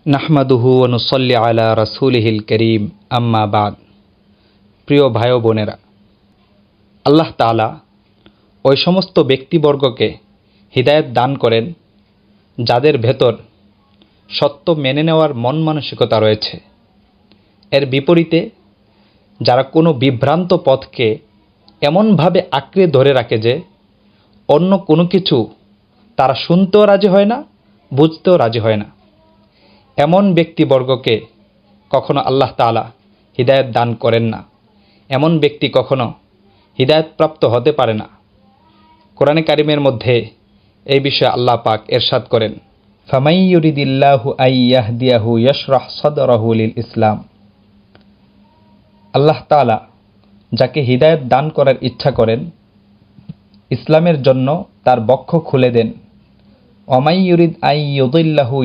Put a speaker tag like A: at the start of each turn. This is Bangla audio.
A: নাহমাদুহু ওয়া নুসাল্লি আলা রাসূলিহিল কারীম আম্মা বাদ। প্রিয় ভাই ও বোনেরা, আল্লাহ তাআলা ওই সমস্ত ব্যক্তিবর্গকে হিদায়াত দান করেন যাদের ভেতর সত্য মেনে নেওয়ার মন মানসিকতা রয়েছে। এর বিপরীতে যারা কোনো বিভ্রান্ত পথকে এমনভাবে আঁকড়ে ধরে রাখে যে অন্য কোনো কিছু তারা শুনতেও রাজি হয় না, বুঝতেও রাজি হয় না, এমন ব্যক্তিবর্গকে কখনো আল্লাহ তাআলা হিদায়াত দান করেন না। এমন ব্যক্তি কখনো হিদায়াতপ্রাপ্ত হতে পারে না। কোরআনে কারিমের মধ্যে এই বিষয়ে আল্লাহ পাক ইরশাদ করেন, ফামাই ইউরিদিল্লাহু আইয়াহদিয়াহু ইয়াশরাহ সাদরাহু লিল ইসলাম। আল্লাহ তাআলা যাকে হিদায়াত দান করার ইচ্ছা করেন, ইসলামের জন্য তার বক্ষ খুলে দেন। ওমাই ইউরিদ আইয়ুদিল্লাহু